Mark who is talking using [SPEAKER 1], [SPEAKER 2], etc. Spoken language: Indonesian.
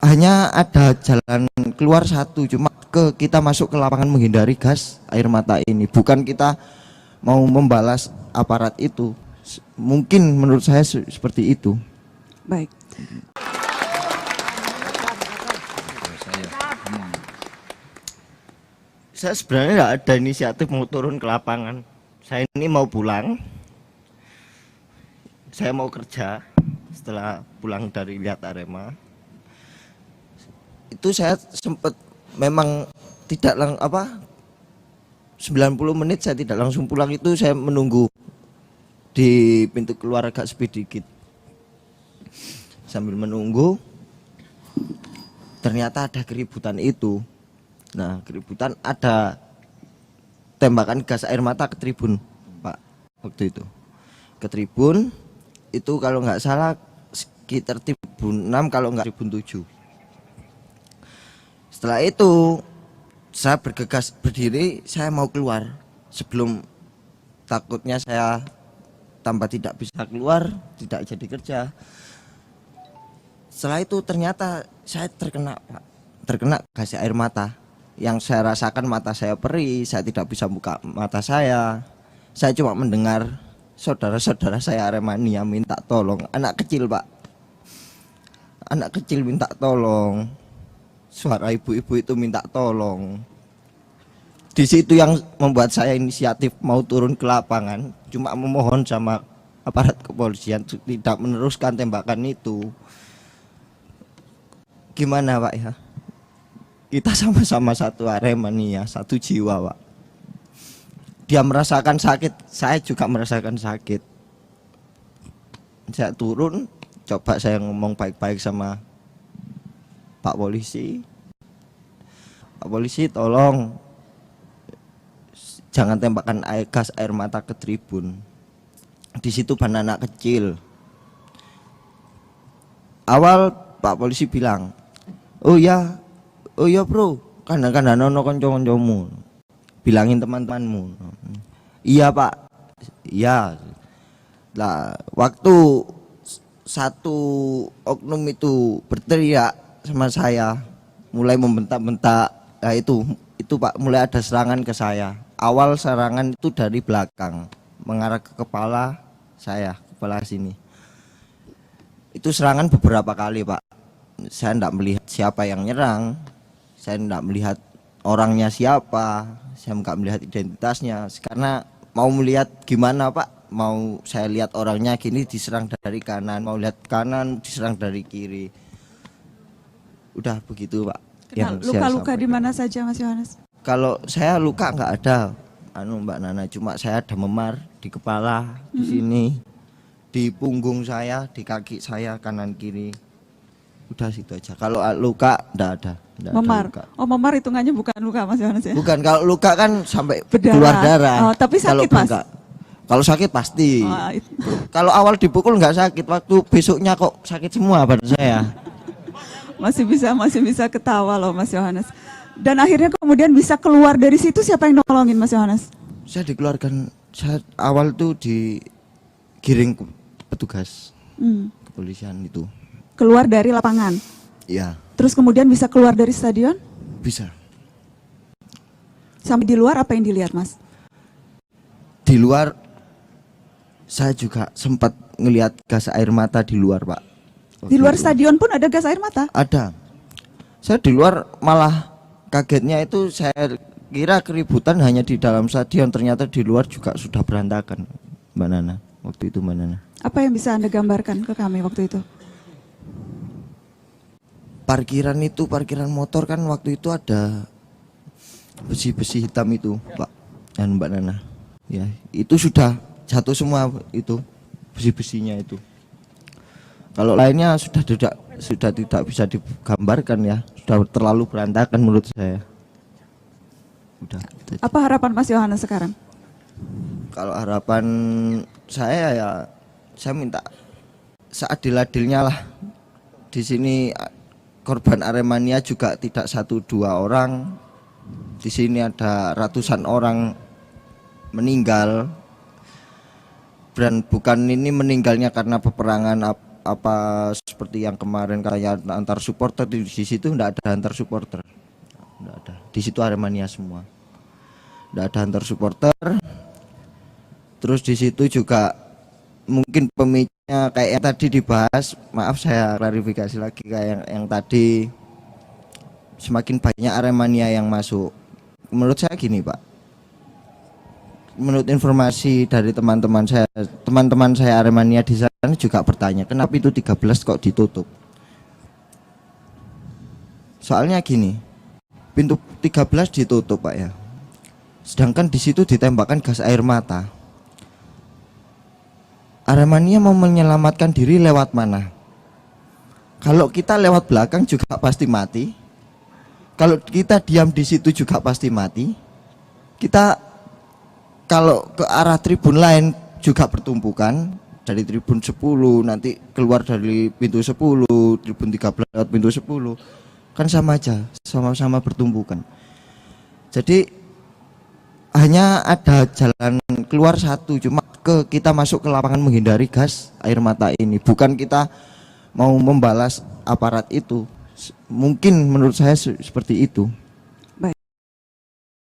[SPEAKER 1] hanya ada jalan keluar satu, cuma kita masuk ke lapangan menghindari gas air mata ini, bukan kita mau membalas aparat itu. Mungkin menurut saya seperti itu.
[SPEAKER 2] Baik.
[SPEAKER 1] Saya sebenarnya nggak ada inisiatif mau turun ke lapangan. Saya ini mau pulang. Saya mau kerja setelah pulang dari lihat Arema. Itu saya sempat memang tidak 90 menit saya tidak langsung pulang, itu saya menunggu di pintu keluar agak sepi dikit. Sambil menunggu ternyata ada keributan itu. Nah, keributan ada tembakan gas air mata ke tribun, Pak. Waktu itu ke tribun itu kalau nggak salah sekitar tribun 6 kalau nggak tribun 7. Setelah itu saya bergegas berdiri, saya mau keluar sebelum takutnya saya tambah tidak bisa keluar, tidak jadi kerja. Setelah itu ternyata saya terkena, Pak, terkena gas air mata. Yang saya rasakan mata saya perih, saya tidak bisa buka mata saya. Saya cuma mendengar saudara-saudara saya Aremania minta tolong, anak kecil, Pak. Anak kecil minta tolong. Suara ibu-ibu itu minta tolong. Di situ yang membuat saya inisiatif mau turun ke lapangan, cuma memohon sama aparat kepolisian tidak meneruskan tembakan itu. Gimana, Pak, ya? Kita sama-sama satu Aremania, satu jiwa, Pak. Dia merasakan sakit, saya juga merasakan sakit. Saya turun, coba saya ngomong baik-baik sama Pak Polisi. Pak Polisi, tolong jangan tembakan gas air mata ke tribun. Di situ banyak anak kecil. Awal Pak Polisi bilang, oh ya bro, kadang-kadang nono konco-koncomu, bilangin teman-temanmu. Iya Pak, iya. Lah waktu satu oknum itu berteriak sama saya, mulai membentak-bentak. Nah itu Pak, mulai ada serangan ke saya. Awal serangan itu dari belakang mengarah ke kepala saya, kepala sini. Itu serangan beberapa kali, Pak. Saya tidak melihat siapa yang nyerang, saya tidak melihat orangnya siapa, saya nggak melihat identitasnya. Karena mau melihat gimana, Pak? Mau saya lihat orangnya gini diserang dari kanan, mau lihat kanan diserang dari kiri. Udah begitu, Pak.
[SPEAKER 2] Luka-luka di mana saja, Mas Yohanes?
[SPEAKER 1] Kalau saya luka nggak ada, Mbak Nana, cuma saya ada memar di kepala, di sini, di punggung saya, di kaki saya kanan kiri. Udah situ aja. Kalau luka nggak ada.
[SPEAKER 2] Memar.
[SPEAKER 1] Ada luka.
[SPEAKER 2] Oh, memar hitungannya bukan luka, Mas Yohanes, ya?
[SPEAKER 1] Bukan, kalau luka kan sampai
[SPEAKER 2] Berdarah.
[SPEAKER 1] keluar darah.
[SPEAKER 2] Oh, tapi sakit, Mas?
[SPEAKER 1] Kalau sakit pasti.
[SPEAKER 2] Oh,
[SPEAKER 1] kalau awal dipukul nggak sakit, waktu besoknya kok sakit semua badan saya.
[SPEAKER 2] masih bisa ketawa loh, Mas Yohanes. Dan akhirnya kemudian bisa keluar dari situ, siapa yang nolongin, Mas Yohanes?
[SPEAKER 1] Saya dikeluarkan, saya awal tuh digiring ke petugas kepolisian itu.
[SPEAKER 2] Keluar dari lapangan?
[SPEAKER 1] Iya.
[SPEAKER 2] Terus kemudian bisa keluar dari stadion?
[SPEAKER 1] Bisa.
[SPEAKER 2] Sampai di luar apa yang dilihat, Mas?
[SPEAKER 1] Di luar saya juga sempat ngelihat gas air mata di luar, Pak.
[SPEAKER 2] Di luar stadion pun ada gas air mata?
[SPEAKER 1] Ada. Saya di luar malah kagetnya itu, saya kira keributan hanya di dalam stadion, ternyata di luar juga sudah berantakan, Mbak Nana. Waktu itu, Mbak Nana.
[SPEAKER 2] Apa yang bisa Anda gambarkan ke kami waktu itu?
[SPEAKER 1] Parkiran itu, parkiran motor kan waktu itu ada besi-besi hitam itu, Pak dan Mbak Nana. Ya, itu sudah jatuh semua itu besi-besinya itu. Kalau lainnya sudah tidak bisa digambarkan ya, sudah terlalu berantakan menurut saya. Udah.
[SPEAKER 2] Apa harapan Mas Yohanes sekarang?
[SPEAKER 1] Kalau harapan saya ya, saya minta seadil-adilnya lah. Di sini korban Aremania juga tidak 1-2 orang. Di sini ada ratusan orang meninggal. Dan bukan ini meninggalnya karena peperangan apa seperti yang kemarin katanya antar supporter, di situ enggak ada antar supporter. Enggak ada. Di situ Aremania semua. Enggak ada antar supporter. Terus di situ juga mungkin pemicunya kayak yang tadi dibahas, maaf saya klarifikasi lagi kayak yang tadi, semakin banyak Aremania yang masuk. Menurut saya gini Pak, menurut informasi dari teman-teman saya Aremania di sana juga bertanya kenapa itu 13 kok ditutup. Soalnya gini, pintu 13 ditutup Pak ya, sedangkan di situ ditembakkan gas air mata. Aremania mau menyelamatkan diri lewat mana? Kalau kita lewat belakang juga pasti mati. Kalau kita diam di situ juga pasti mati. Kita kalau ke arah tribun lain juga bertumpukan, dari tribun 10 nanti keluar dari pintu 10, tribun 13 lewat pintu 10. Kan sama aja, sama-sama bertumpukan. Jadi hanya ada jalan keluar satu, cuma kita masuk ke lapangan menghindari gas air mata ini, bukan kita mau membalas aparat itu. Mungkin menurut saya seperti itu.